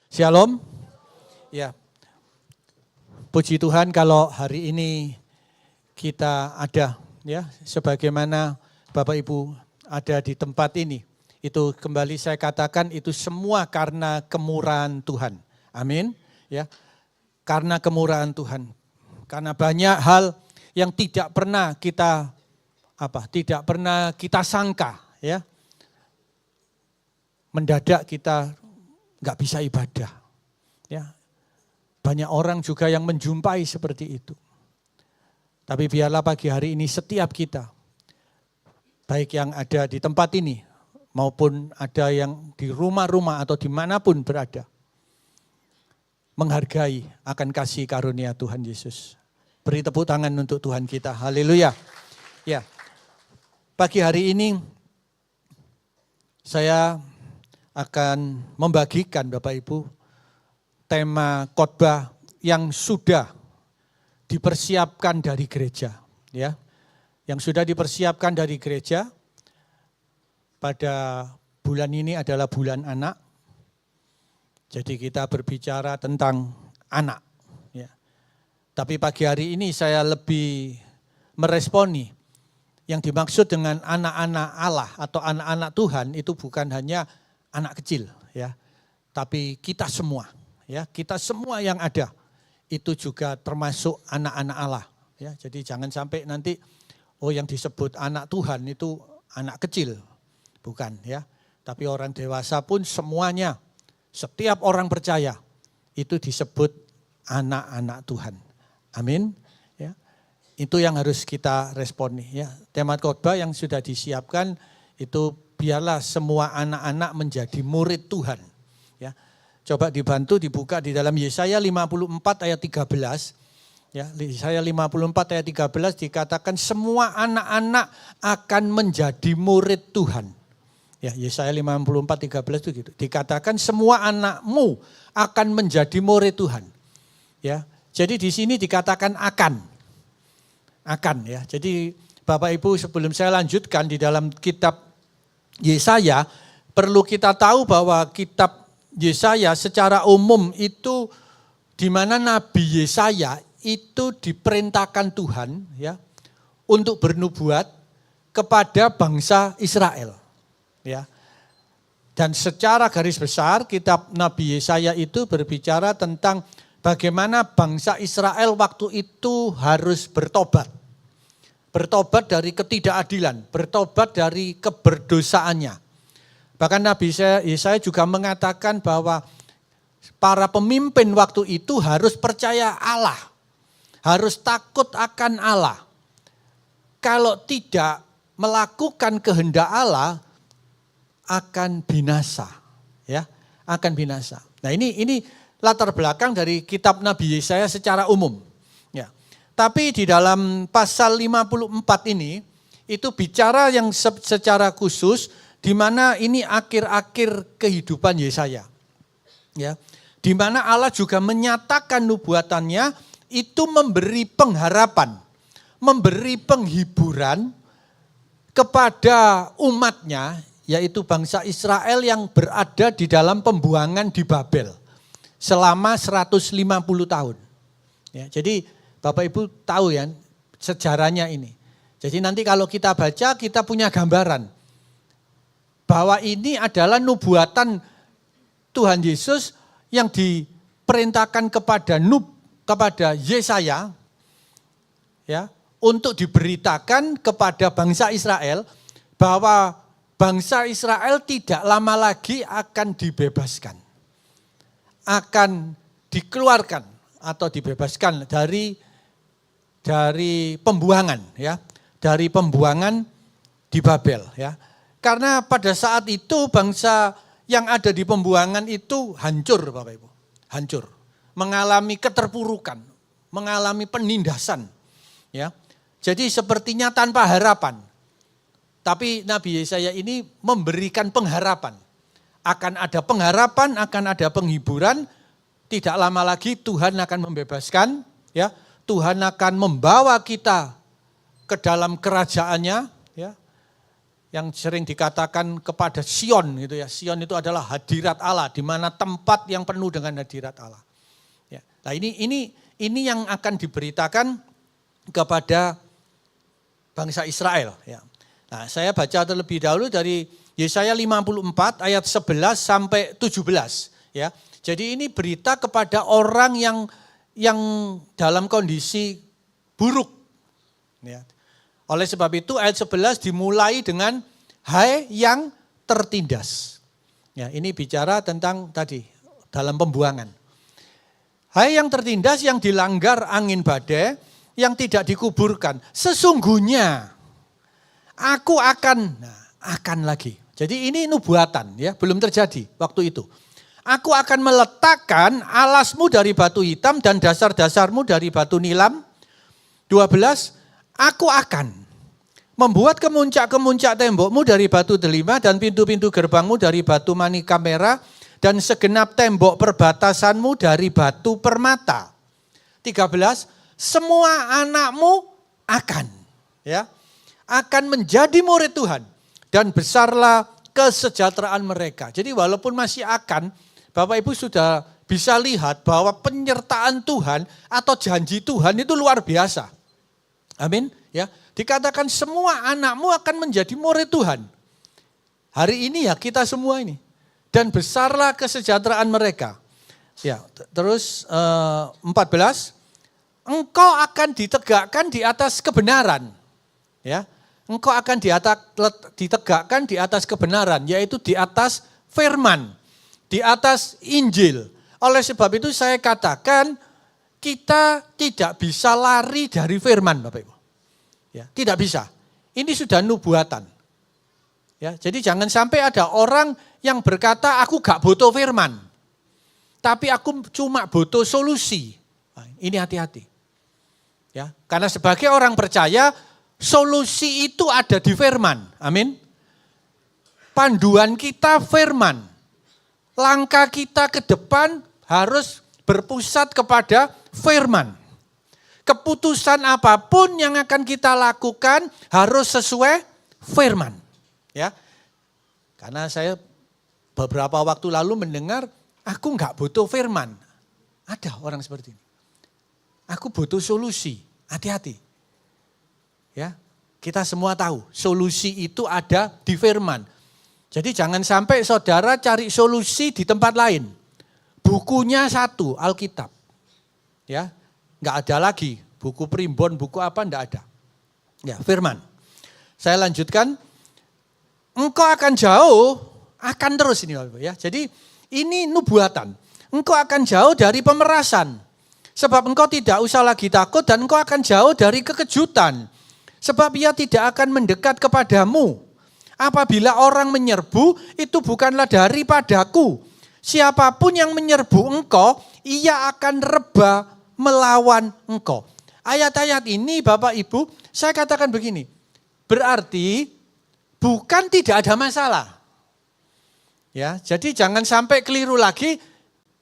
Shalom. Ya. Puji Tuhan kalau hari ini kita ada ya sebagaimana Bapak Ibu ada di tempat ini. Itu kembali saya katakan itu semua karena kemurahan Tuhan. Amin. Ya. Karena kemurahan Tuhan. Karena banyak hal yang tidak pernah kita sangka ya. Mendadak kita nggak bisa ibadah. Ya. Banyak orang juga yang menjumpai seperti itu. Tapi biarlah pagi hari ini setiap kita, baik yang ada di tempat ini, maupun ada yang di rumah-rumah atau dimanapun berada, menghargai akan kasih karunia Tuhan Yesus. Beri tepuk tangan untuk Tuhan kita. Haleluya. Ya. Pagi hari ini saya akan membagikan Bapak Ibu tema khotbah yang sudah dipersiapkan dari gereja, ya. Yang sudah dipersiapkan dari gereja pada bulan ini adalah bulan anak. Jadi kita berbicara tentang anak, ya. Tapi pagi hari ini saya lebih meresponi yang dimaksud dengan anak-anak Allah atau anak-anak Tuhan itu bukan hanya anak kecil, ya, tapi kita semua, ya, kita semua yang ada itu juga termasuk anak-anak Allah, ya. Jadi jangan sampai nanti yang disebut anak Tuhan itu anak kecil, bukan, ya. Tapi orang dewasa pun semuanya, setiap orang percaya itu disebut anak-anak Tuhan. Amin, ya. Itu yang harus kita responi, ya. Tema khotbah yang sudah disiapkan itu biarlah semua anak-anak menjadi murid Tuhan. Ya. Coba dibantu dibuka di dalam Yesaya 54 ayat 13. Ya, Yesaya 54 ayat 13 dikatakan semua anak-anak akan menjadi murid Tuhan. Ya, Yesaya 54 13 itu gitu. Dikatakan semua anakmu akan menjadi murid Tuhan. Ya. Jadi di sini dikatakan akan. Akan, ya. Jadi Bapak Ibu sebelum saya lanjutkan di dalam kitab Yesaya, perlu kita tahu bahwa kitab Yesaya secara umum itu di mana Nabi Yesaya itu diperintahkan Tuhan, ya, untuk bernubuat kepada bangsa Israel, ya. Dan secara garis besar kitab Nabi Yesaya itu berbicara tentang bagaimana bangsa Israel waktu itu harus bertobat. Bertobat dari ketidakadilan, bertobat dari keberdosaannya. Bahkan Nabi Yesaya juga mengatakan bahwa para pemimpin waktu itu harus percaya Allah, harus takut akan Allah. Kalau tidak melakukan kehendak Allah akan binasa, ya, akan binasa. Nah, ini latar belakang dari kitab Nabi Yesaya secara umum. Tapi di dalam pasal 54 ini, itu bicara yang secara khusus, di mana ini akhir-akhir kehidupan Yesaya. Ya, di mana Allah juga menyatakan nubuatannya, itu memberi pengharapan, memberi penghiburan kepada umatnya, yaitu bangsa Israel yang berada di dalam pembuangan di Babel selama 150 tahun. Ya, jadi Bapak Ibu tahu ya sejarahnya ini. Jadi nanti kalau kita baca kita punya gambaran bahwa ini adalah nubuatan Tuhan Yesus yang diperintahkan kepada Yesaya, ya, untuk diberitakan kepada bangsa Israel bahwa bangsa Israel tidak lama lagi akan dibebaskan, akan dikeluarkan atau dibebaskan dari pembuangan, ya, dari pembuangan di Babel, ya. Karena pada saat itu bangsa yang ada di pembuangan itu hancur, Bapak Ibu, hancur, mengalami keterpurukan, mengalami penindasan, ya. Jadi sepertinya tanpa harapan. Tapi Nabi Yesaya ini memberikan pengharapan. Akan ada pengharapan, akan ada penghiburan. Tidak lama lagi Tuhan akan membebaskan, ya. Tuhan akan membawa kita ke dalam kerajaannya, ya. yang sering dikatakan kepada Sion gitu ya. Sion itu adalah hadirat Allah, di mana tempat yang penuh dengan hadirat Allah. Ya. Nah ini yang akan diberitakan kepada bangsa Israel. Ya. Nah saya baca terlebih dahulu dari Yesaya 54 ayat 11 sampai 17. Ya. Jadi ini berita kepada orang yang dalam kondisi buruk. Ya. Oleh sebab itu ayat 11 dimulai dengan hai yang tertindas. Ya, ini bicara tentang tadi dalam pembuangan. Hai yang tertindas, yang dilanggar angin badai, yang tidak dikuburkan. Sesungguhnya aku akan lagi. Jadi ini nubuatan ya, belum terjadi waktu itu. Aku akan meletakkan alasmu dari batu hitam dan dasar-dasarmu dari batu nilam. 12, aku akan membuat kemuncak-kemuncak tembokmu dari batu delima dan pintu-pintu gerbangmu dari batu manika merah dan segenap tembok perbatasanmu dari batu permata. 13, semua anakmu akan menjadi murid Tuhan dan besarlah kesejahteraan mereka. Jadi walaupun masih akan, Bapak Ibu sudah bisa lihat bahwa penyertaan Tuhan atau janji Tuhan itu luar biasa. Amin. Ya, dikatakan semua anakmu akan menjadi murid Tuhan. Hari ini ya kita semua ini. Dan besarlah kesejahteraan mereka. Ya, terus 14, engkau akan ditegakkan di atas kebenaran. Ya, engkau akan ditegakkan di atas kebenaran, yaitu di atas firman, di atas Injil. Oleh sebab itu saya katakan kita tidak bisa lari dari firman, Bapak Ibu. Ya, tidak bisa. Ini sudah nubuatan. Ya, jadi jangan sampai ada orang yang berkata aku gak butuh firman. Tapi aku cuma butuh solusi. Nah, ini hati-hati. Ya, karena sebagai orang percaya solusi itu ada di firman. Amin. Panduan kita firman. Langkah kita ke depan harus berpusat kepada firman. Keputusan apapun yang akan kita lakukan harus sesuai firman. Ya. Karena saya beberapa waktu lalu mendengar, aku enggak butuh firman. Ada orang seperti ini. Aku butuh solusi. Hati-hati. Ya. Kita semua tahu, solusi itu ada di firman. Jadi jangan sampai saudara cari solusi di tempat lain. Bukunya satu, Alkitab. Ya, enggak ada lagi buku primbon, buku apa enggak ada. Ya, firman. Saya lanjutkan. Engkau akan jauh, akan terus ini ya. Jadi ini nubuatan. Engkau akan jauh dari pemerasan. Sebab engkau tidak usah lagi takut dan engkau akan jauh dari kekejutan. Sebab ia tidak akan mendekat kepadamu. Apabila orang menyerbu, itu bukanlah daripadaku. Siapapun yang menyerbu engkau, ia akan reba melawan engkau. Ayat-ayat ini Bapak Ibu, saya katakan begini. Berarti bukan tidak ada masalah. Ya, jadi jangan sampai keliru lagi.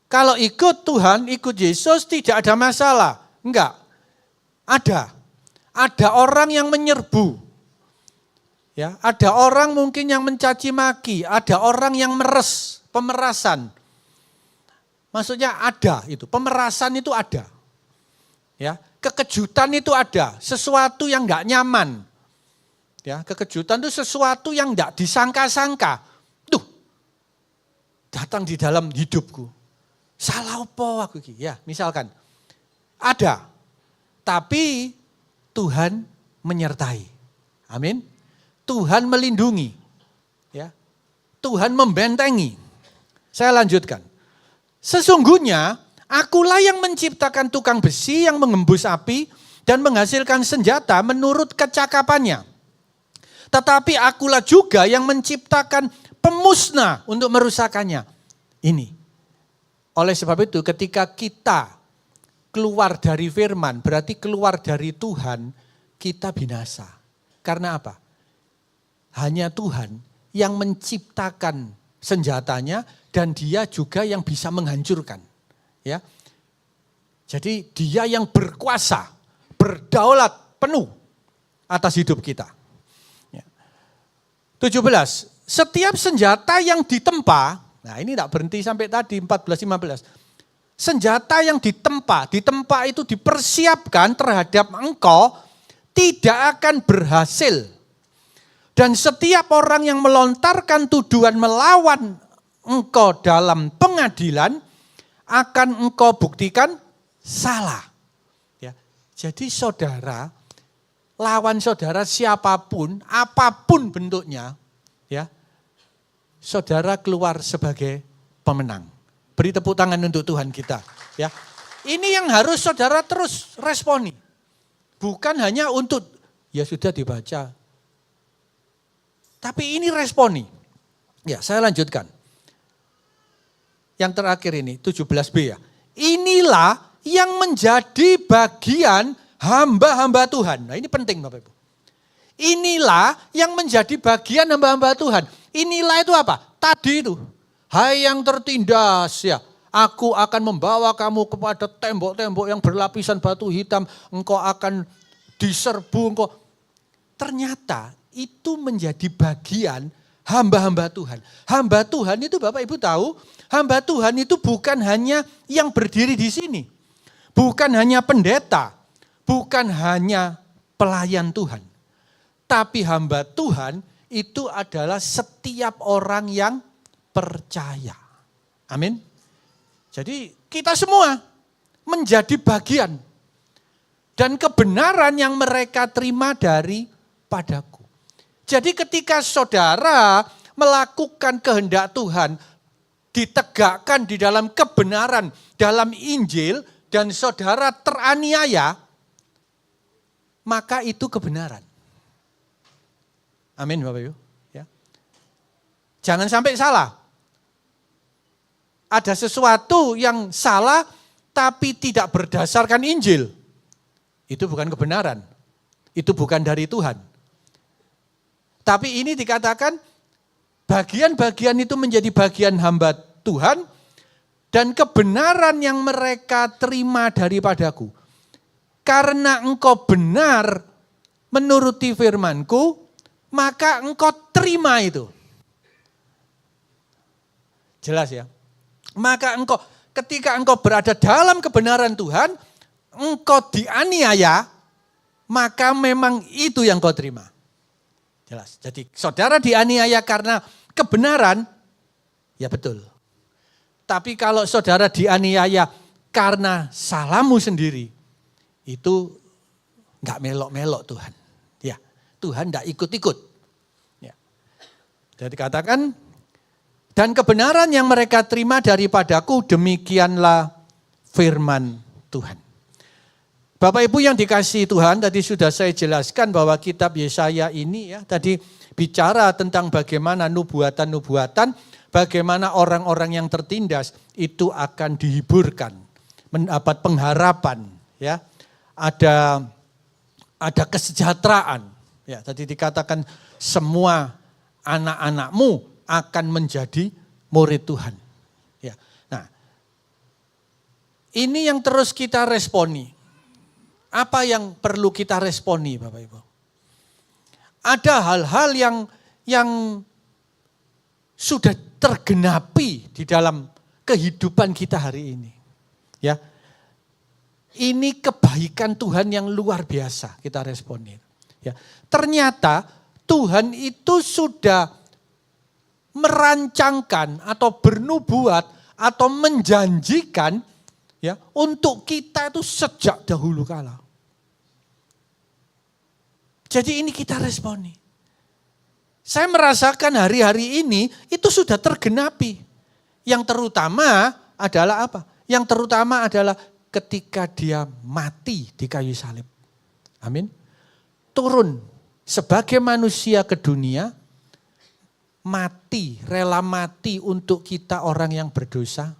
Kalau ikut Tuhan, ikut Yesus tidak ada masalah. Enggak. Ada. Ada orang yang menyerbu. Ya, ada orang mungkin yang mencaci maki, ada orang yang meres, pemerasan. Maksudnya ada itu, pemerasan itu ada. Ya, kekejutan itu ada, sesuatu yang enggak nyaman. Ya, kekejutan itu sesuatu yang enggak disangka-sangka. Tuh, datang di dalam hidupku. Salah apa aku iki? Ya, misalkan. Ada. Tapi Tuhan menyertai. Amin. Tuhan melindungi. Ya. Tuhan membentengi. Saya lanjutkan. Sesungguhnya akulah yang menciptakan tukang besi yang mengembus api dan menghasilkan senjata menurut kecakapannya. Tetapi akulah juga yang menciptakan pemusnah untuk merusakannya. Ini. Oleh sebab itu ketika kita keluar dari firman, berarti keluar dari Tuhan, kita binasa. Karena apa? Hanya Tuhan yang menciptakan senjatanya dan dia juga yang bisa menghancurkan. Ya. Jadi dia yang berkuasa, berdaulat penuh atas hidup kita. Ya. 17. Setiap senjata yang ditempa, nah ini tidak berhenti sampai tadi 14-15. Senjata yang ditempa itu dipersiapkan terhadap engkau tidak akan berhasil. Dan setiap orang yang melontarkan tuduhan melawan engkau dalam pengadilan akan engkau buktikan salah. Ya. Jadi saudara, lawan saudara siapapun, apapun bentuknya, ya, saudara keluar sebagai pemenang. Beri tepuk tangan untuk Tuhan kita. Ya. Ini yang harus saudara terus responi. Bukan hanya untuk, ya sudah dibaca. Tapi ini responi. Ya, saya lanjutkan. Yang terakhir ini, 17b ya. Inilah yang menjadi bagian hamba-hamba Tuhan. Nah ini penting Bapak Ibu. Inilah yang menjadi bagian hamba-hamba Tuhan. Inilah itu apa? Tadi itu. Hai yang tertindas ya. Aku akan membawa kamu kepada tembok-tembok yang berlapisan batu hitam. Engkau akan diserbu. Engkau. Ternyata itu menjadi bagian hamba-hamba Tuhan. Hamba Tuhan itu Bapak Ibu tahu. Hamba Tuhan itu bukan hanya yang berdiri di sini. Bukan hanya pendeta. Bukan hanya pelayan Tuhan. Tapi hamba Tuhan itu adalah setiap orang yang percaya. Amin. Jadi kita semua menjadi bagian. Dan kebenaran yang mereka terima daripadaku. Jadi ketika saudara melakukan kehendak Tuhan, ditegakkan di dalam kebenaran, dalam Injil, dan saudara teraniaya, maka itu kebenaran. Amin Bapak Ibu. Ya. Jangan sampai salah. Ada sesuatu yang salah tapi tidak berdasarkan Injil. Itu bukan kebenaran. Itu bukan dari Tuhan. Tapi ini dikatakan bagian-bagian itu menjadi bagian hamba Tuhan dan kebenaran yang mereka terima daripadaku. Karena engkau benar menuruti firmanku, maka engkau terima itu. Jelas ya? Maka engkau, ketika engkau berada dalam kebenaran Tuhan, engkau dianiaya, maka memang itu yang kau terima. Jelas. Jadi saudara dianiaya karena kebenaran, ya betul. Tapi kalau saudara dianiaya karena salahmu sendiri, itu enggak melok-melok Tuhan. Ya, Tuhan enggak ikut-ikut. Ya. Jadi katakan, dan kebenaran yang mereka terima daripadaku, demikianlah firman Tuhan. Bapak Ibu yang dikasihi Tuhan, tadi sudah saya jelaskan bahwa kitab Yesaya ini ya, tadi bicara tentang bagaimana nubuatan-nubuatan, bagaimana orang-orang yang tertindas itu akan dihiburkan, mendapat pengharapan, ya, ada kesejahteraan. Ya, tadi dikatakan semua anak-anakmu akan menjadi murid Tuhan. Ya, nah, ini yang terus kita responi. Apa yang perlu kita responi Bapak Ibu? Ada hal-hal yang sudah tergenapi di dalam kehidupan kita hari ini. Ya. Ini kebaikan Tuhan yang luar biasa kita responin. Ya. Ternyata Tuhan itu sudah merancangkan atau bernubuat atau menjanjikan ya untuk kita itu sejak dahulu kala. Jadi ini kita responi. Saya merasakan hari-hari ini itu sudah tergenapi. Yang terutama adalah apa? Yang terutama adalah ketika dia mati di kayu salib. Amin. Turun sebagai manusia ke dunia, mati, rela mati untuk kita orang yang berdosa,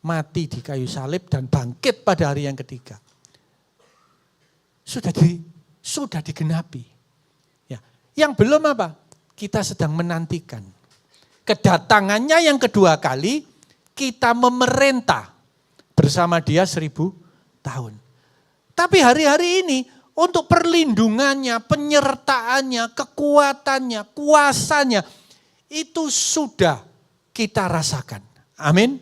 mati di kayu salib dan bangkit pada hari yang ketiga. Sudah digenapi. Ya. Yang belum apa? Kita sedang menantikan. Kedatangannya yang kedua kali, kita memerintah bersama dia 1000 tahun. Tapi hari-hari ini untuk perlindungannya, penyertaannya, kekuatannya, kuasanya, itu sudah kita rasakan. Amin.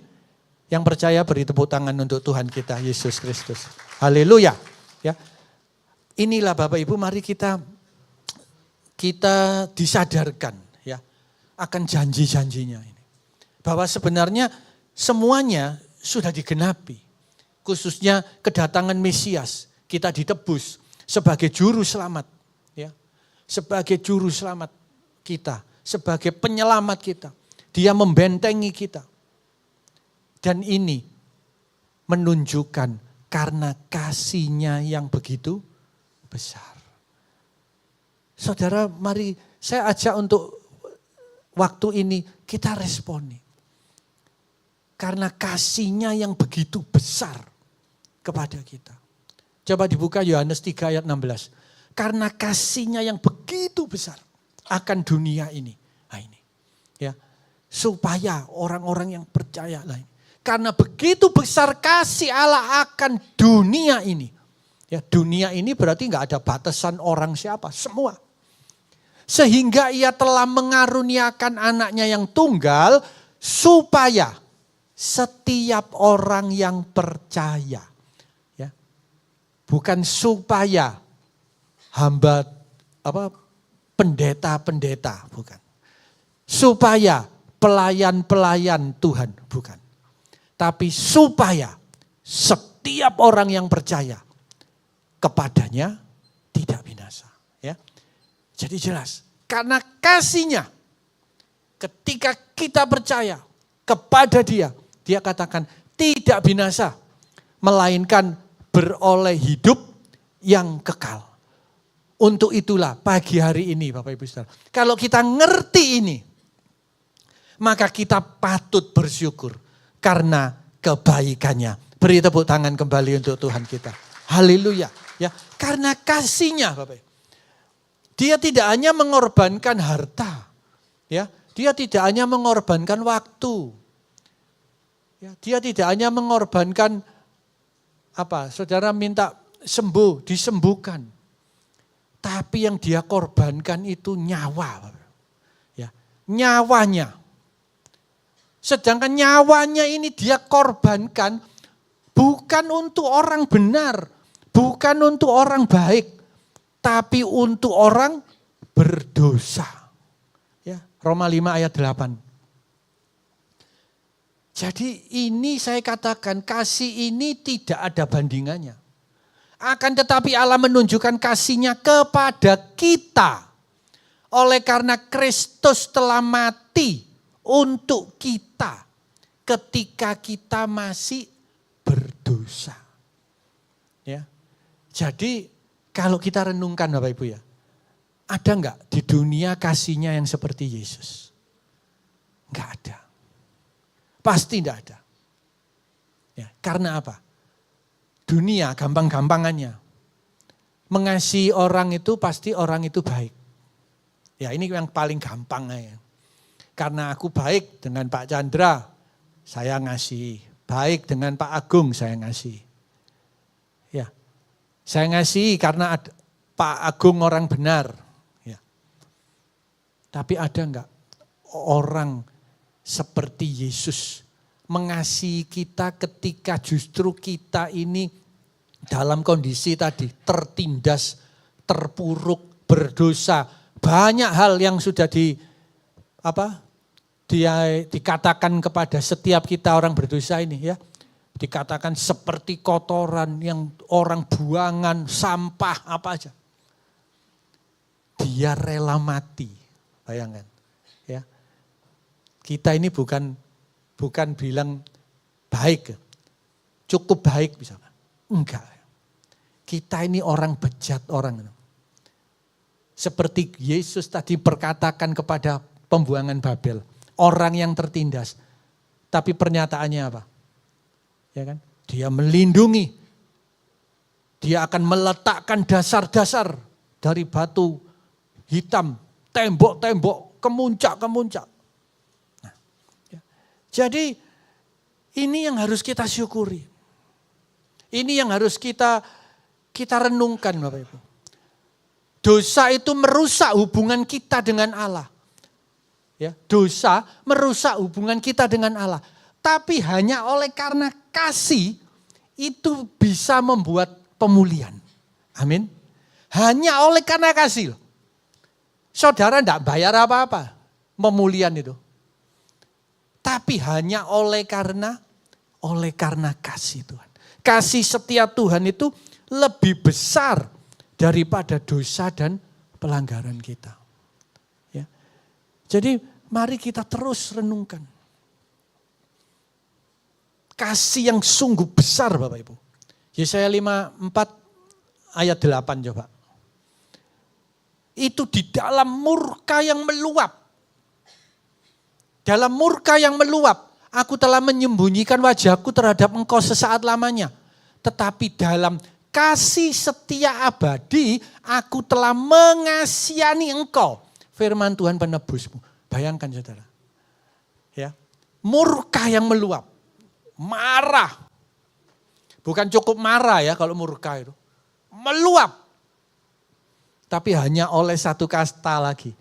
Yang percaya beri tepuk tangan untuk Tuhan kita, Yesus Kristus. Haleluya. Ya. Inilah Bapak Ibu, mari kita disadarkan ya akan janji-janjinya ini. Bahwa sebenarnya semuanya sudah digenapi. Khususnya kedatangan Mesias, kita ditebus sebagai juru selamat, ya, sebagai juru selamat kita, sebagai penyelamat kita. Dia membentengi kita. Dan ini menunjukkan karena kasih-Nya yang begitu besar. Saudara, mari saya ajak untuk waktu ini kita responi. Karena kasih-Nya yang begitu besar kepada kita. Coba dibuka Yohanes 3 ayat 16. Karena kasih-Nya yang begitu besar akan dunia ini. Nah ini. Ya. Supaya orang-orang yang percaya lain. Karena begitu besar kasih Allah akan dunia ini. Ya, dunia ini berarti enggak ada batasan orang siapa, semua. Sehingga ia telah mengaruniakan anaknya yang tunggal supaya setiap orang yang percaya. Bukan supaya hamba pendeta-pendeta, bukan. Supaya pelayan-pelayan Tuhan, bukan. Tapi supaya setiap orang yang percaya kepadanya tidak binasa. Ya. Jadi jelas, karena kasih-Nya ketika kita percaya kepada Dia, Dia katakan tidak binasa, melainkan beroleh hidup yang kekal. Untuk itulah pagi hari ini Bapak Ibu Saudara. Kalau kita ngerti ini, maka kita patut bersyukur karena kebaikannya. Beri tepuk tangan kembali untuk Tuhan kita. Haleluya. Ya, karena kasih-Nya Bapak Ibu. Dia tidak hanya mengorbankan harta. Ya, dia tidak hanya mengorbankan waktu. Ya, dia tidak hanya mengorbankan saudara minta sembuh, disembuhkan. Tapi yang dia korbankan itu nyawa. Ya, nyawanya. Sedangkan nyawanya ini dia korbankan bukan untuk orang benar, bukan untuk orang baik, tapi untuk orang berdosa. Ya, Roma 5 ayat 8. Jadi ini saya katakan kasih ini tidak ada bandingannya. Akan tetapi Allah menunjukkan kasih-Nya kepada kita. Oleh karena Kristus telah mati untuk kita ketika kita masih berdosa. Ya. Jadi kalau kita renungkan Bapak Ibu ya. Ada enggak di dunia kasih-Nya yang seperti Yesus? Enggak ada. Pasti tidak ada. Ya, karena apa? Dunia gampang-gampangannya. Mengasihi orang itu pasti orang itu baik. Ya ini yang paling gampang ya. Karena aku baik dengan Pak Chandra, saya ngasih. Baik dengan Pak Agung, saya ngasih. Ya, saya ngasih karena Pak Agung orang benar. Ya. Tapi ada enggak orang seperti Yesus mengasihi kita ketika justru kita ini dalam kondisi tadi tertindas, terpuruk, berdosa. Banyak hal yang sudah dikatakan kepada setiap kita orang berdosa ini ya. Dikatakan seperti kotoran yang orang buangan, sampah apa aja. Dia rela mati, bayangkan. Ya. Kita ini bukan bilang baik, cukup baik bisa. Enggak. Kita ini orang bejat orang. Seperti Yesus tadi perkatakan kepada pembuangan Babel. Orang yang tertindas. Tapi pernyataannya apa? Ya kan? Dia melindungi. Dia akan meletakkan dasar-dasar dari batu hitam. Tembok-tembok, kemuncak-kemuncak. Jadi ini yang harus kita syukuri. Ini yang harus kita renungkan Bapak Ibu. Dosa itu merusak hubungan kita dengan Allah. Ya, dosa merusak hubungan kita dengan Allah. Tapi hanya oleh karena kasih itu bisa membuat pemulihan. Amin. Hanya oleh karena kasih. Saudara tidak bayar apa-apa pemulihan itu. Tapi hanya oleh karena kasih Tuhan. Kasih setia Tuhan itu lebih besar daripada dosa dan pelanggaran kita. Ya. Jadi mari kita terus renungkan. Kasih yang sungguh besar Bapak Ibu. Yesaya 54 ayat 8 coba. Itu di dalam murka yang meluap. Dalam murka yang meluap. Aku telah menyembunyikan wajahku terhadap engkau sesaat lamanya. Tetapi dalam kasih setia abadi, aku telah mengasihani engkau. Firman Tuhan penebusmu. Bayangkan saudara. Ya, murka yang meluap. Marah. Bukan cukup marah ya kalau murka itu. Meluap. Tapi hanya oleh satu kasta lagi.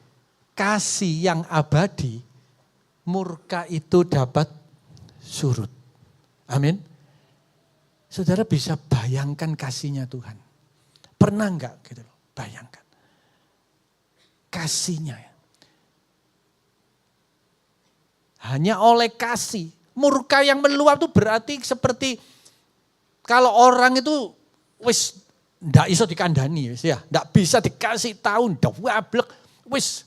Kasih yang abadi, murka itu dapat surut. Amin. Saudara bisa bayangkan kasihnya Tuhan. Pernah enggak gitu loh, bayangkan. Kasihnya ya. Hanya oleh kasih. Murka yang meluap itu berarti seperti kalau orang itu wis ndak iso dikandani wis ya, ndak bisa dikasih tahu, ndak wablek, wis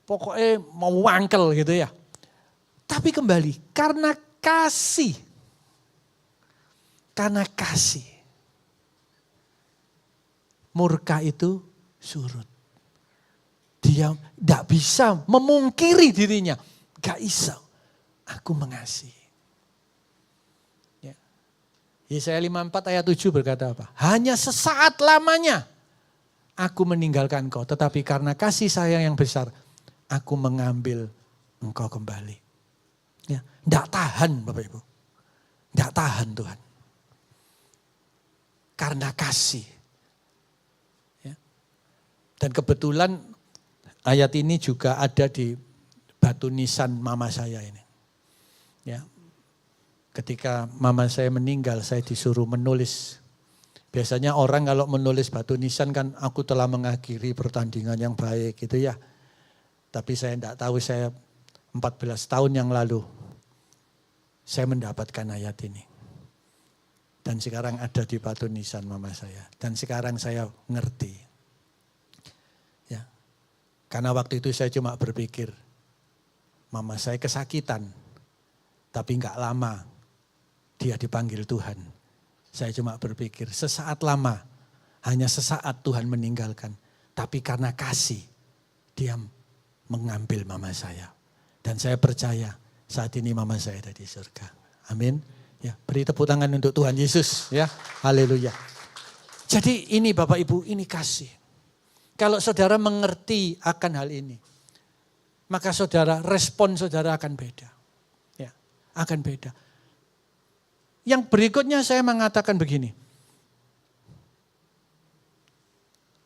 pokoknya mau wangkel gitu ya. Tapi kembali karena kasih murka itu surut. Dia ndak bisa memungkiri dirinya, gak iso. Aku mengasihi. Ya. Yesaya 54 ayat 7 berkata apa? Hanya sesaat lamanya aku meninggalkan kau. Tetapi karena kasih sayang yang besar, aku mengambil engkau kembali. Ya. Nggak tahan Bapak Ibu. Nggak tahan Tuhan. Karena kasih. Ya. Dan kebetulan ayat ini juga ada di batu nisan mama saya ini. Ya, ketika mama saya meninggal, saya disuruh menulis. Biasanya orang kalau menulis batu nisan kan aku telah mengakhiri pertandingan yang baik gitu ya. Tapi saya tidak tahu, saya 14 tahun yang lalu saya mendapatkan ayat ini. Dan sekarang ada di batu nisan mama saya. Dan sekarang saya ngerti. Ya, karena waktu itu saya cuma berpikir, mama saya kesakitan. Tapi enggak lama dia dipanggil Tuhan. Saya cuma berpikir sesaat lama, hanya sesaat Tuhan meninggalkan. Tapi karena kasih, dia mengambil mama saya. Dan saya percaya saat ini mama saya ada di surga. Amin. Ya, beri tepuk tangan untuk Tuhan Yesus. Ya, haleluya. Jadi ini Bapak Ibu, ini kasih. Kalau saudara mengerti akan hal ini, maka saudara, respon saudara akan beda. Akan beda. Yang berikutnya saya mengatakan begini.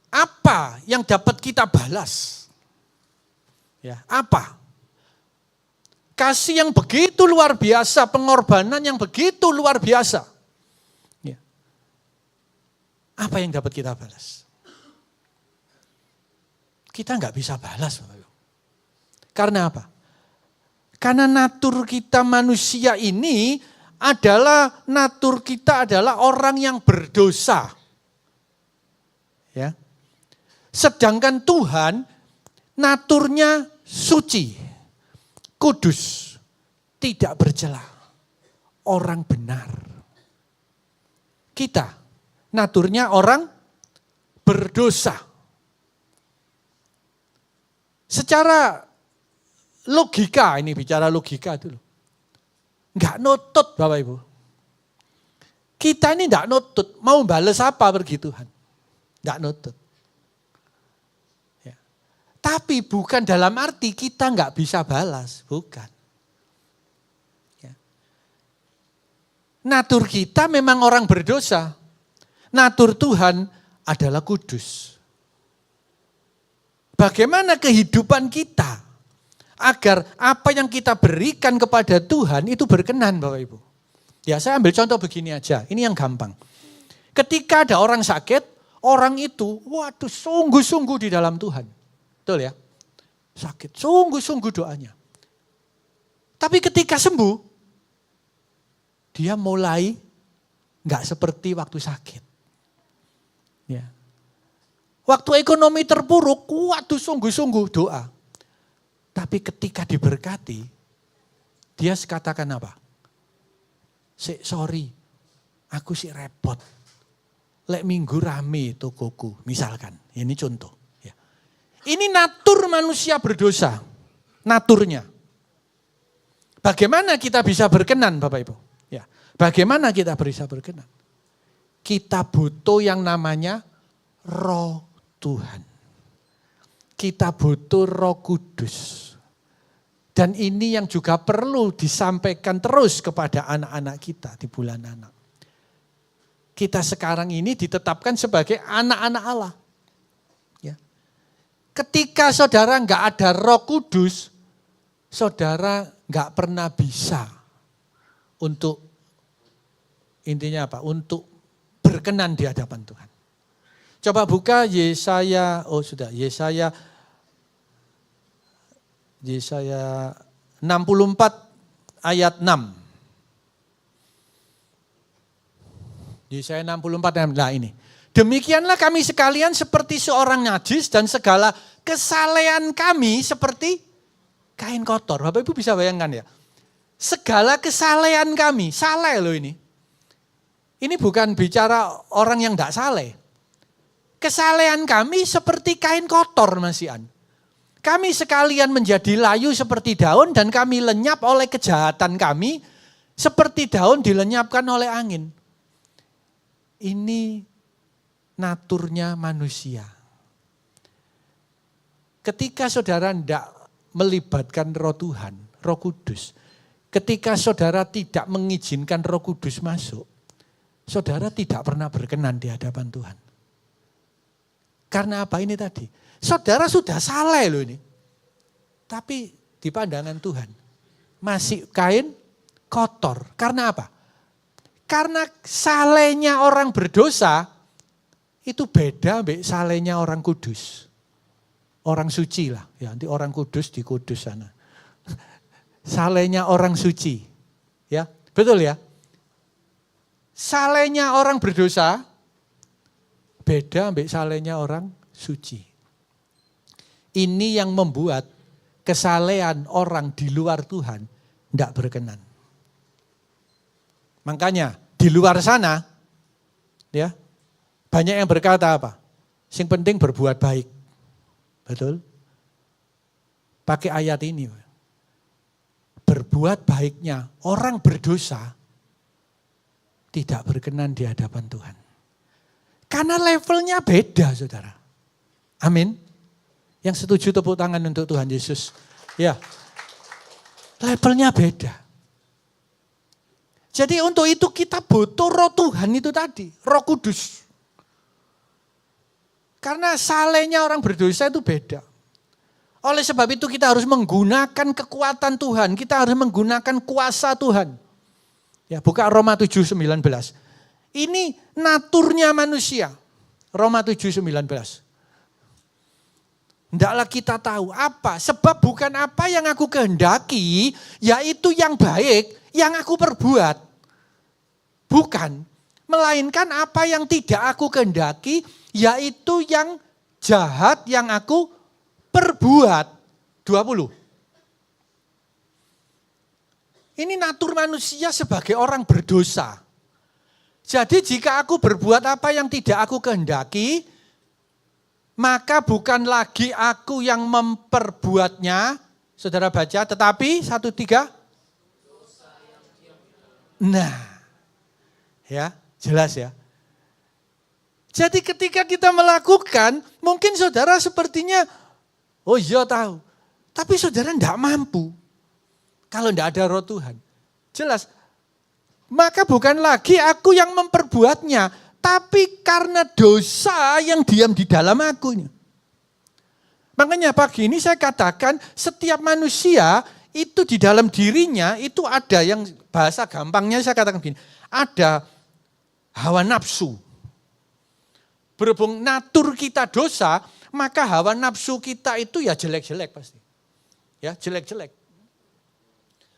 Apa yang dapat kita balas? Ya, apa? Kasih yang begitu luar biasa, pengorbanan yang begitu luar biasa. Ya. Apa yang dapat kita balas? Kita nggak bisa balas. Karena apa? Karena natur kita manusia ini adalah orang yang berdosa. Ya. Sedangkan Tuhan naturnya suci, kudus, tidak bercela, orang benar. Kita naturnya orang berdosa. Secara logika, ini bicara logika dulu. Enggak nutut Bapak Ibu. Kita ini enggak nutut, mau balas apa pergi Tuhan. Enggak nutut. Ya. Tapi bukan dalam arti kita enggak bisa balas, bukan. Ya. Natur kita memang orang berdosa. Natur Tuhan adalah kudus. bagaimana kehidupan kita agar apa yang kita berikan kepada Tuhan itu berkenan, Bapak Ibu. Ya, saya ambil contoh begini aja, ini yang gampang. Ketika ada orang sakit, orang itu waduh sungguh-sungguh di dalam Tuhan. Betul ya? Sakit, sungguh-sungguh doanya. Tapi ketika sembuh, dia mulai enggak seperti waktu sakit. Ya. Waktu ekonomi terpuruk, waduh sungguh-sungguh doa. Tapi ketika diberkati, dia katakan apa? Sorry, aku sih repot. Lek minggu rame tokoku, misalkan. Ini contoh. Ya. Ini natur manusia berdosa. Naturnya. Bagaimana kita bisa berkenan, Bapak Ibu? Ya. Bagaimana kita bisa berkenan? Kita butuh yang namanya Roh Tuhan. Kita butuh Roh Kudus. Dan ini yang juga perlu disampaikan terus kepada anak-anak kita di bulan anak. Kita sekarang ini ditetapkan sebagai anak-anak Allah. Ya. Ketika saudara enggak ada Roh Kudus, saudara enggak pernah bisa untuk intinya apa? Untuk berkenan di hadapan Tuhan. Coba buka Yesaya 64 ayat 6. Yesaya 64 ayat 6. Nah ini. Demikianlah kami sekalian seperti seorang najis dan segala kesalehan kami seperti kain kotor. Bapak Ibu bisa bayangkan ya. Segala kesalehan kami, saleh loh ini. Ini bukan bicara orang yang tidak saleh. Kesalehan kami seperti kain kotor, Mas Ian. Kami sekalian menjadi layu seperti daun dan kami lenyap oleh kejahatan kami seperti daun dilenyapkan oleh angin. Ini naturnya manusia. Ketika saudara tidak melibatkan Roh Tuhan, Roh Kudus, ketika saudara tidak mengizinkan Roh Kudus masuk, saudara tidak pernah berkenan di hadapan Tuhan. Karena apa ini tadi? Saudara sudah saleh loh ini. Tapi di pandangan Tuhan masih kain kotor. Karena apa? Karena salehnya orang berdosa itu beda dengan salehnya orang kudus. Orang suci lah. Ya, nanti orang kudus di kudus sana. Salehnya orang suci. Ya, betul ya? Salehnya orang berdosa beda dengan salehnya orang suci. Ini yang membuat kesalehan orang di luar Tuhan tidak berkenan. Makanya di luar sana ya banyak yang berkata apa? Sing penting berbuat baik. Betul? Pakai ayat ini. Berbuat baiknya orang berdosa tidak berkenan di hadapan Tuhan. Karena levelnya beda, saudara. Amin. Yang setuju tepuk tangan untuk Tuhan Yesus. Ya, levelnya beda. Jadi untuk itu kita butuh Roh Tuhan itu tadi, Roh Kudus. Karena salehnya orang berdosa itu beda. Oleh sebab itu kita harus menggunakan kekuatan Tuhan, kita harus menggunakan kuasa Tuhan. Ya, buka Roma 7:19. Ini naturnya manusia. Roma 7:19. Hendaklah kita tahu apa, sebab bukan apa yang aku kehendaki, yaitu yang baik yang aku perbuat. Bukan, melainkan apa yang tidak aku kehendaki, yaitu yang jahat yang aku perbuat. 20. Ini natur manusia sebagai orang berdosa. Jadi jika aku berbuat apa yang tidak aku kehendaki, maka bukan lagi aku yang memperbuatnya, saudara baca, tetapi 1:3. Nah, ya jelas ya. Jadi ketika kita melakukan, mungkin saudara sepertinya, oh iya tahu, tapi saudara tidak mampu. Kalau tidak ada Roh Tuhan, jelas. Maka bukan lagi aku yang memperbuatnya, tapi karena dosa yang diam di dalam aku. Makanya pagi ini saya katakan setiap manusia itu di dalam dirinya itu ada yang bahasa gampangnya saya katakan begini. Ada hawa nafsu. Berhubung natur kita dosa, maka hawa nafsu kita itu ya jelek-jelek pasti. Ya, jelek-jelek.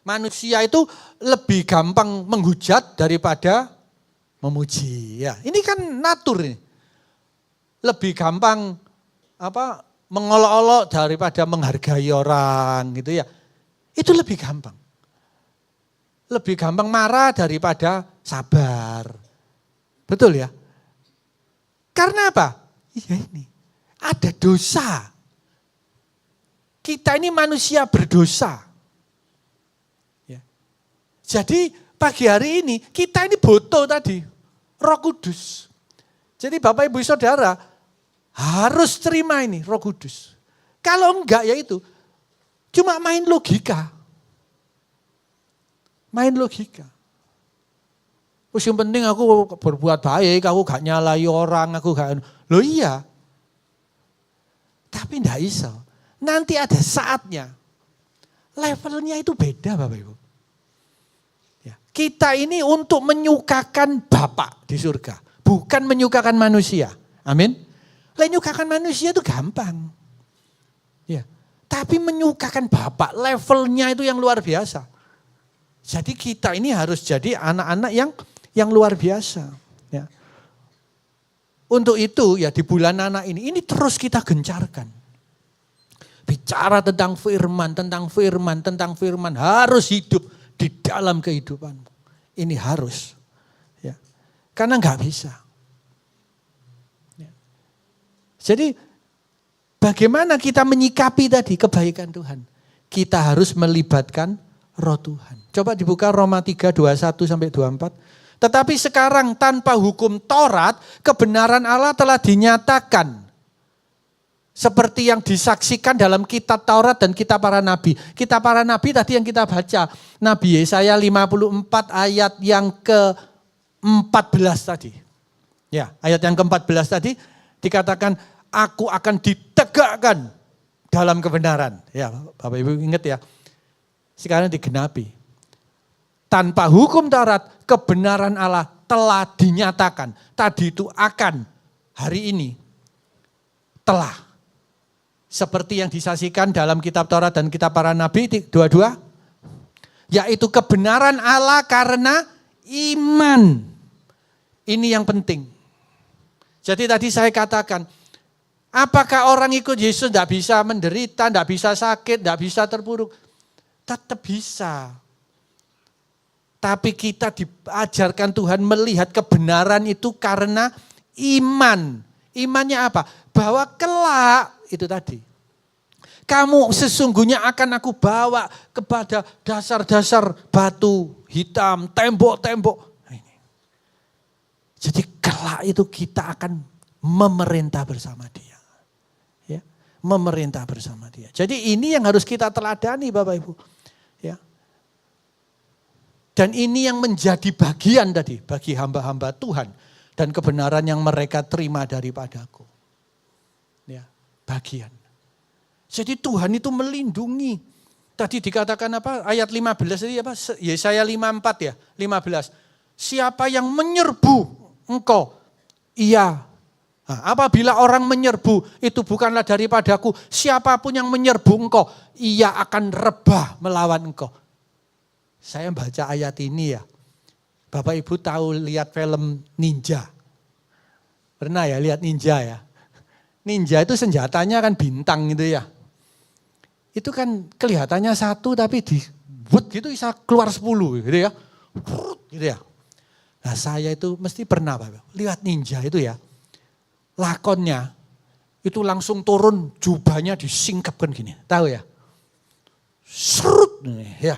Manusia itu lebih gampang menghujat daripada memuji. Ya, ini kan natur ini. Lebih gampang mengolok-olok daripada menghargai orang gitu ya. Itu lebih gampang. Lebih gampang marah daripada sabar. Betul ya? Karena apa? Iya ini. Ada dosa. Kita ini manusia berdosa. Ya. Jadi pagi hari ini kita ini butuh tadi Roh Kudus. Jadi Bapak Ibu Saudara harus terima ini Roh Kudus. Kalau enggak ya itu cuma main logika. Main logika. Yang penting aku berbuat baik, aku gak nyalai orang, aku gak. Loh iya. Tapi enggak iso. Nanti ada saatnya. Levelnya itu beda Bapak Ibu. Ya. Kita ini untuk menyukakan Bapa di surga. Bukan menyukakan manusia. Amin. Menyukakan manusia itu gampang. Ya. Tapi menyukakan Bapa, levelnya itu yang luar biasa. Jadi kita ini harus jadi anak-anak yang luar biasa. Ya. Untuk itu ya di bulan anak ini terus kita gencarkan. Bicara tentang firman harus hidup di dalam kehidupanmu. Ini harus. Ya. Karena enggak bisa. Ya. Jadi bagaimana kita menyikapi tadi kebaikan Tuhan? Kita harus melibatkan Roh Tuhan. Coba dibuka Roma 3, 21 sampai 24. Tetapi sekarang tanpa hukum Taurat, kebenaran Allah telah dinyatakan. Seperti yang disaksikan dalam kitab Taurat dan kitab para nabi. Kitab para nabi tadi yang kita baca. Nabi Yesaya 54 ayat yang ke-14 tadi. Ya, ayat yang ke-14 tadi dikatakan, aku akan ditegakkan dalam kebenaran. Ya, Bapak Ibu ingat ya. Sekarang digenapi. Tanpa hukum Taurat, kebenaran Allah telah dinyatakan. Tadi itu akan, hari ini telah. Seperti yang disaksikan dalam kitab Taurat dan kitab para nabi, dua-dua. Yaitu kebenaran Allah karena iman. Ini yang penting. Jadi tadi saya katakan, apakah orang ikut Yesus tidak bisa menderita, tidak bisa sakit, tidak bisa terpuruk? Tetap bisa. Tapi kita diajarkan Tuhan melihat kebenaran itu karena iman. Imannya apa? Bahwa kelak, itu tadi. Kamu sesungguhnya akan aku bawa kepada dasar-dasar batu hitam, tembok-tembok. Jadi kelak itu kita akan memerintah bersama Dia. Ya, memerintah bersama Dia. Jadi ini yang harus kita teladani Bapak Ibu. Ya. Dan ini yang menjadi bagian tadi bagi hamba-hamba Tuhan dan kebenaran yang mereka terima daripadaku. Ya, bagian. Jadi Tuhan itu melindungi. Tadi dikatakan apa? Ayat 15 tadi apa? Yesaya 54 ya, 15. Siapa yang menyerbu engkau? Iya. Nah, apabila orang menyerbu itu bukanlah daripadaku. Siapapun yang menyerbu engkau, ia akan rebah melawan engkau. Saya baca ayat ini ya. Bapak Ibu tahu lihat film Ninja. Pernah ya lihat Ninja ya. Ninja itu senjatanya kan bintang gitu ya. Itu kan kelihatannya satu tapi dibuat gitu bisa keluar 10 gitu ya. Gitu ya. Nah saya itu mesti pernah Bapak, lihat Ninja itu ya. Lakonnya itu langsung turun jubahnya disingkapkan gini. Tahu ya? Serut nih ya.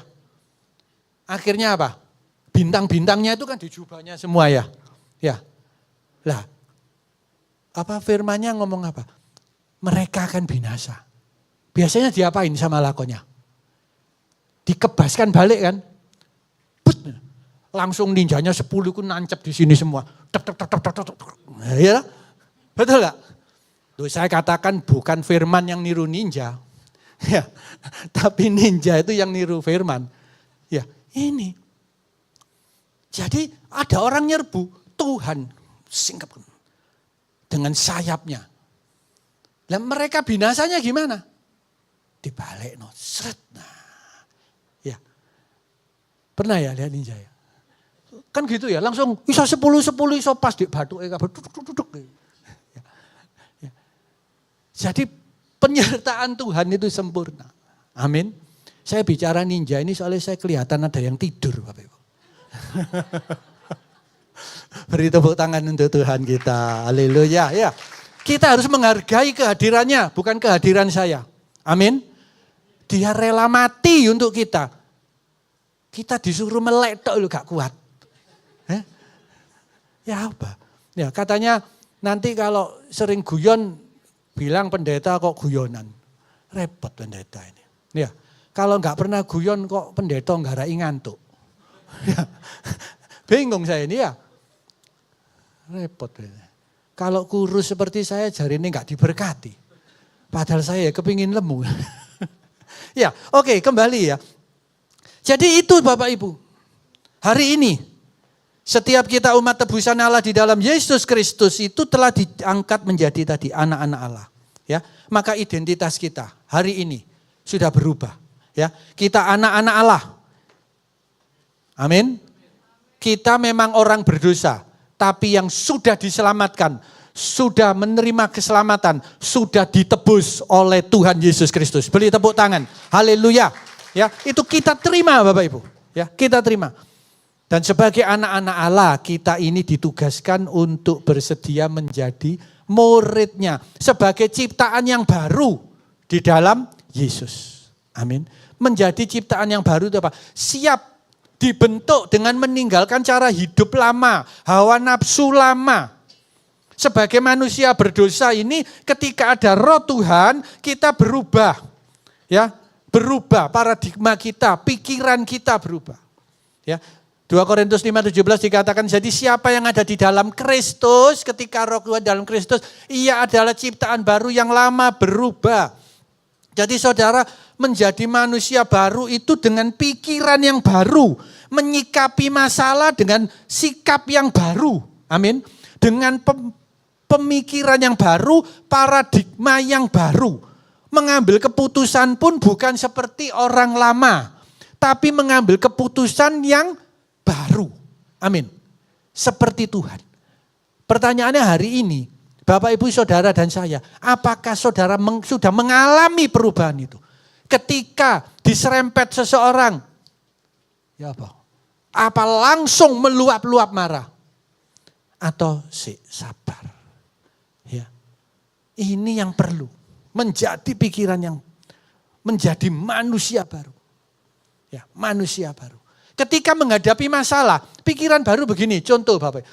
Akhirnya apa? Bintang-bintangnya itu kan di jubahnya semua ya. Ya. Lah, apa firmannya ngomong apa? Mereka akan binasa. Biasanya diapain sama lakonnya? Dikebaskan balik kan? Langsung ninjanya 10 itu nancep di sini semua. Ya, betul gak? Tuh, saya katakan bukan firman yang niru ninja. Ya, tapi ninja itu yang niru firman. Ya, ini. Jadi ada orang nyerbu, Tuhan singkap dengan sayapnya. Dan mereka binasanya gimana? Dibalik, no, seret. Nah, ya. Pernah ya lihat ninja ya? Kan gitu ya, langsung bisa 10 bisa pas di batu. Duduk. Ya. Ya. Jadi penyertaan Tuhan itu sempurna. Amin. Saya bicara ninja ini soalnya saya kelihatan ada yang tidur Bapak Ibu. Beri tepuk tangan untuk Tuhan kita. Haleluya. Ya. Kita harus menghargai kehadirannya, bukan kehadiran saya. Amin. Dia rela mati untuk kita. Kita disuruh melek tok lu gak kuat. Ya apa? Ya katanya nanti kalau sering guyon bilang pendeta kok guyonan. Repot pendeta ini. Ya, kalau nggak pernah guyon kok pendeta nggarai ngantuk. Ya, bingung saya ini ya. Repot. Kalau kurus seperti saya jari ini nggak diberkati. Padahal saya kepingin lemu. Ya, oke, kembali ya. Jadi itu Bapak Ibu. Hari ini setiap kita umat tebusan Allah di dalam Yesus Kristus itu telah diangkat menjadi tadi anak-anak Allah. Ya, maka identitas kita hari ini sudah berubah. Ya, kita anak-anak Allah. Amin. Kita memang orang berdosa, tapi yang sudah diselamatkan, sudah menerima keselamatan, sudah ditebus oleh Tuhan Yesus Kristus. Beri tepuk tangan. Haleluya. Ya, itu kita terima Bapak Ibu. Ya, kita terima. Dan sebagai anak-anak Allah, kita ini ditugaskan untuk bersedia menjadi muridnya. Sebagai ciptaan yang baru di dalam Yesus. Amin. Menjadi ciptaan yang baru itu apa? Siap dibentuk dengan meninggalkan cara hidup lama, hawa nafsu lama. Sebagai manusia berdosa ini ketika ada roh Tuhan, kita berubah. Ya, berubah paradigma kita, pikiran kita berubah. Ya. 2 Korintus 5:17 dikatakan, jadi siapa yang ada di dalam Kristus, ketika roh Tuhan dalam Kristus, ia adalah ciptaan baru yang lama berubah. Jadi saudara menjadi manusia baru itu dengan pikiran yang baru, menyikapi masalah dengan sikap yang baru. Amin. Dengan pemikiran yang baru, paradigma yang baru. Mengambil keputusan pun bukan seperti orang lama, tapi mengambil keputusan yang baru. Amin. Seperti Tuhan. Pertanyaannya hari ini, Bapak Ibu Saudara dan saya, apakah saudara sudah mengalami perubahan itu? Ketika diserempet seseorang, ya apa? Apa langsung meluap-luap marah? Atau sabar? Ya. Ini yang perlu. Menjadi pikiran yang, menjadi manusia baru. Ya, manusia baru. Ketika menghadapi masalah, pikiran baru begini, contoh Bapak.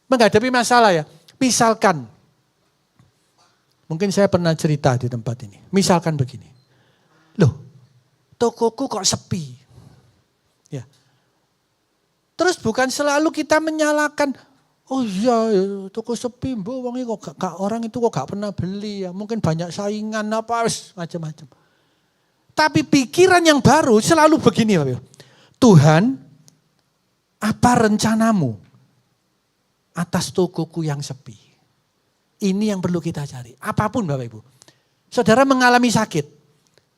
Menghadapi masalah ya, misalkan, mungkin saya pernah cerita di tempat ini. Misalkan begini, loh tokoku kok sepi. Ya. Terus bukan selalu kita menyalahkan, oh iya toko sepi, wong kok orang itu kok gak pernah beli ya. Mungkin banyak saingan apa macam-macam. Tapi pikiran yang baru selalu begini Bapak. Tuhan, apa rencanamu atas tokoku yang sepi? Ini yang perlu kita cari. Apapun Bapak Ibu. Saudara mengalami sakit.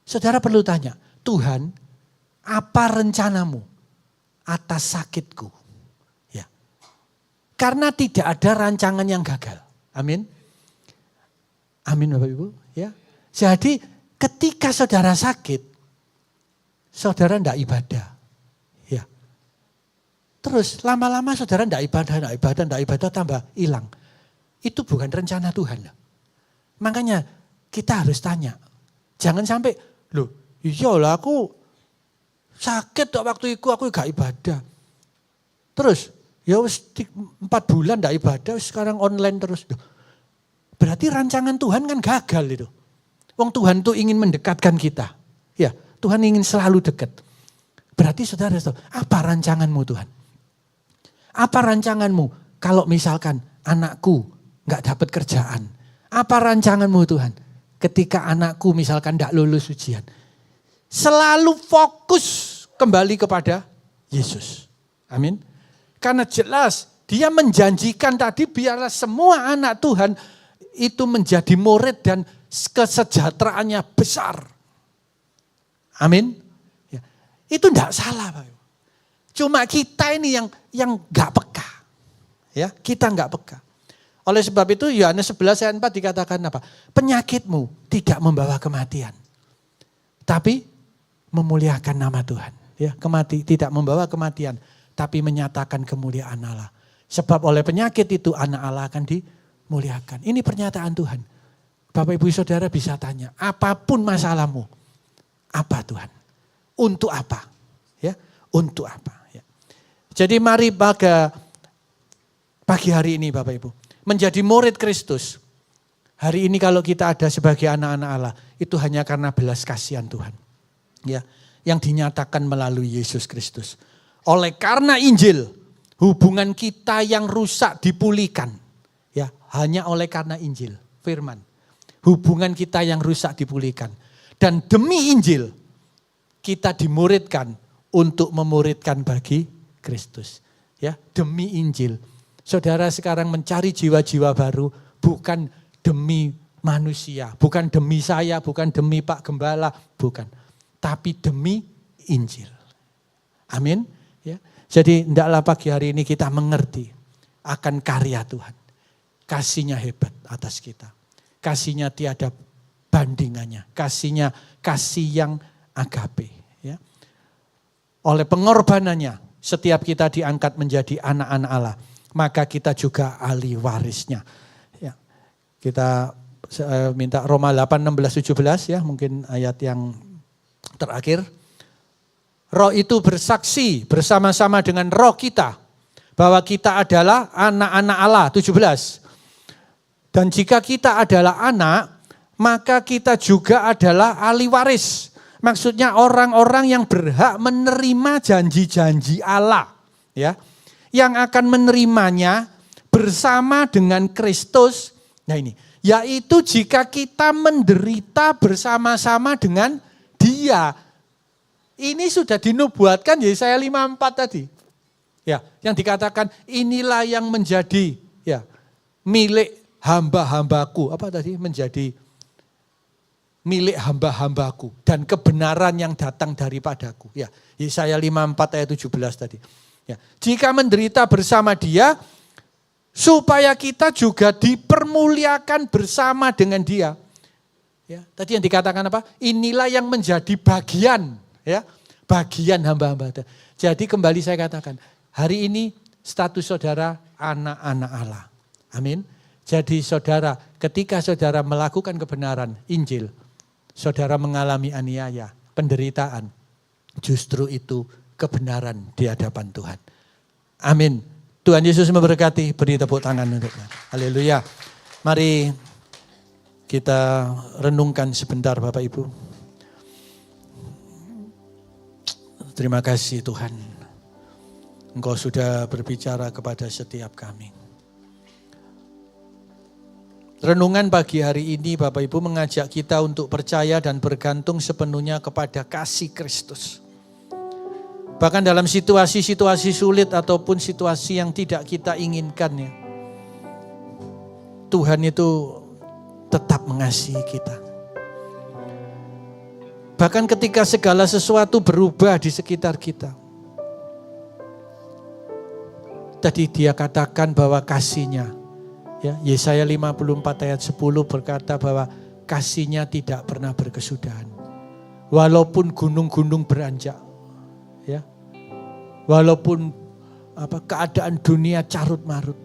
Saudara perlu tanya, Tuhan, apa rencanamu atas sakitku? Ya. Karena tidak ada rancangan yang gagal. Amin. Amin Bapak Ibu. Ya. Jadi ketika saudara sakit, saudara tidak ibadah. Terus lama-lama saudara tidak ibadah tambah hilang. Itu bukan rencana Tuhan. Makanya kita harus tanya. Jangan sampai, loh iyalah aku sakit waktu itu aku gak ibadah. Terus ya 4 bulan tidak ibadah sekarang online terus. Berarti rancangan Tuhan kan gagal itu. Wong Tuhan tuh ingin mendekatkan kita. Ya, Tuhan ingin selalu dekat. Berarti saudara tahu, apa rancanganmu Tuhan? Apa rancanganmu kalau misalkan anakku gak dapat kerjaan? Apa rancanganmu Tuhan? Ketika anakku misalkan tidak lulus ujian. Selalu fokus kembali kepada Yesus. Amin. Karena jelas dia menjanjikan tadi biarlah semua anak Tuhan itu menjadi murid dan kesejahteraannya besar. Amin. Ya. Itu tidak salah Pak. Cuma kita ini yang gak peka. Ya, kita gak peka. Oleh sebab itu Yohanes 11 ayat 4 dikatakan apa? Penyakitmu tidak membawa kematian. Tapi memuliakan nama Tuhan. Ya, tidak membawa kematian. Tapi menyatakan kemuliaan Allah. Sebab oleh penyakit itu anak Allah akan dimuliakan. Ini pernyataan Tuhan. Bapak Ibu Saudara bisa tanya. Apapun masalahmu. Apa Tuhan? Untuk apa? Ya, untuk apa? Ya. Jadi mari pagi hari ini Bapak Ibu. Menjadi murid Kristus. Hari ini kalau kita ada sebagai anak-anak Allah, itu hanya karena belas kasihan Tuhan. Ya, yang dinyatakan melalui Yesus Kristus. Oleh karena Injil, hubungan kita yang rusak dipulihkan. Ya, hanya oleh karena Injil, firman. Hubungan kita yang rusak dipulihkan. Dan demi Injil, kita dimuridkan untuk memuridkan bagi Kristus. Ya, demi Injil. Saudara sekarang mencari jiwa-jiwa baru bukan demi manusia, bukan demi saya, bukan demi Pak Gembala, bukan. Tapi demi Injil. Amin. Ya. Jadi hendaklah pagi hari ini kita mengerti akan karya Tuhan. Kasih-Nya hebat atas kita. Kasih-Nya tiada bandingannya. Kasih-Nya kasih yang agape. Ya. Oleh pengorbanannya setiap kita diangkat menjadi anak-anak Allah. Maka kita juga ahli warisnya. Ya. Kita minta Roma 8, 16, 17 ya, mungkin ayat yang terakhir. Roh itu bersaksi bersama-sama dengan roh kita bahwa kita adalah anak-anak Allah, 17. Dan jika kita adalah anak, maka kita juga adalah ahli waris. Maksudnya orang-orang yang berhak menerima janji-janji Allah, ya. Yang akan menerimanya bersama dengan Kristus. Nah ini, yaitu jika kita menderita bersama-sama dengan Dia. Ini sudah dinubuatkan Yesaya 54 tadi. Ya, yang dikatakan inilah yang menjadi ya milik hamba-hambaku. Apa tadi? Menjadi milik hamba-hambaku dan kebenaran yang datang daripadaku. Ya, Yesaya 54 ayat 17 tadi. Ya, jika menderita bersama Dia, supaya kita juga dipermuliakan bersama dengan Dia. Ya, tadi yang dikatakan apa? Inilah yang menjadi bagian, ya, bagian hamba-hamba. Jadi kembali saya katakan, hari ini status saudara anak-anak Allah. Amin. Jadi saudara, ketika saudara melakukan kebenaran Injil, saudara mengalami aniaya, penderitaan, justru itu kebenaran di hadapan Tuhan. Amin. Tuhan Yesus memberkati, beri tepuk tangan untuknya. Haleluya. Mari kita renungkan sebentar Bapak Ibu. Terima kasih Tuhan. Engkau sudah berbicara kepada setiap kami. Renungan pagi hari ini Bapak Ibu mengajak kita untuk percaya dan bergantung sepenuhnya kepada kasih Kristus. Bahkan dalam situasi-situasi sulit ataupun situasi yang tidak kita inginkan ya. Tuhan itu tetap mengasihi kita. Bahkan ketika segala sesuatu berubah di sekitar kita. Tadi Dia katakan bahwa kasih-Nya. Ya, Yesaya 54 ayat 10 berkata bahwa kasih-Nya tidak pernah berkesudahan. Walaupun gunung-gunung beranjak. Ya, walaupun keadaan dunia carut marut,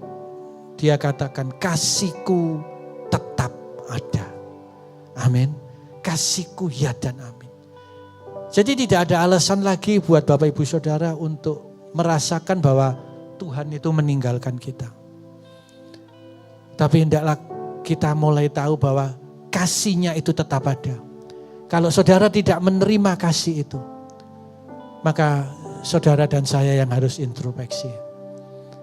Dia katakan kasih-Ku tetap ada. Amin. Kasih-Ku ya dan amin. Jadi tidak ada alasan lagi buat Bapak Ibu Saudara untuk merasakan bahwa Tuhan itu meninggalkan kita. Tapi hendaklah kita mulai tahu bahwa kasih-Nya itu tetap ada. Kalau saudara tidak menerima kasih itu, maka saudara dan saya yang harus introspeksi.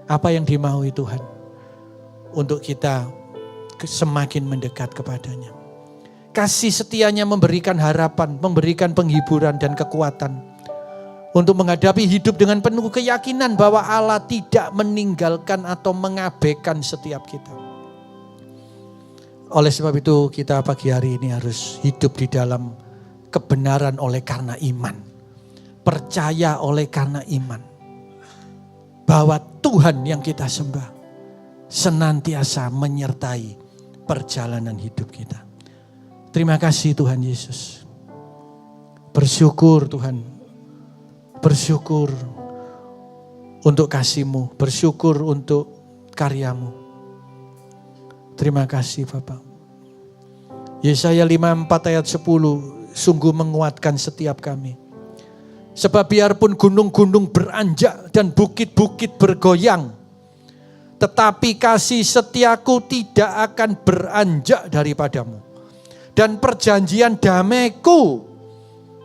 Apa yang dimaui Tuhan untuk kita semakin mendekat kepadanya. Kasih setianya memberikan harapan, memberikan penghiburan dan kekuatan untuk menghadapi hidup dengan penuh keyakinan bahwa Allah tidak meninggalkan atau mengabaikan setiap kita. Oleh sebab itu kita pagi hari ini harus hidup di dalam kebenaran oleh karena iman. Percaya oleh karena iman. Bahwa Tuhan yang kita sembah senantiasa menyertai perjalanan hidup kita. Terima kasih Tuhan Yesus. Bersyukur Tuhan. Bersyukur untuk kasih-Mu. Bersyukur untuk karya-Mu. Terima kasih Bapak. Yesaya 54 ayat 10 sungguh menguatkan setiap kami. Sebab biarpun gunung-gunung beranjak dan bukit-bukit bergoyang, tetapi kasih setiaku tidak akan beranjak daripadamu. Dan perjanjian damaiku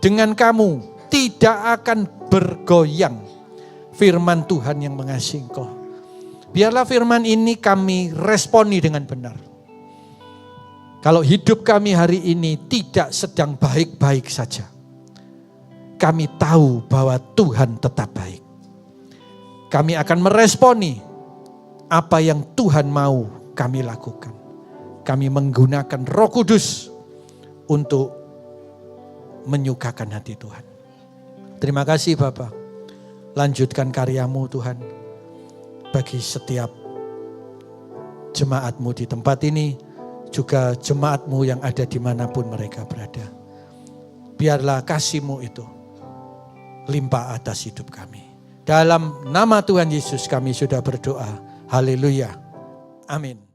dengan kamu tidak akan bergoyang. Firman Tuhan yang mengasihi engkau. Biarlah firman ini kami responi dengan benar. Kalau hidup kami hari ini tidak sedang baik-baik saja, kami tahu bahwa Tuhan tetap baik. Kami akan meresponi apa yang Tuhan mau kami lakukan. Kami menggunakan Roh Kudus untuk menyukakan hati Tuhan. Terima kasih Bapak. Lanjutkan karya-Mu Tuhan. Bagi setiap jemaat-Mu di tempat ini, juga jemaat-Mu yang ada dimanapun mereka berada. Biarlah kasih-Mu itu limpah atas hidup kami. Dalam nama Tuhan Yesus kami sudah berdoa. Haleluya. Amin.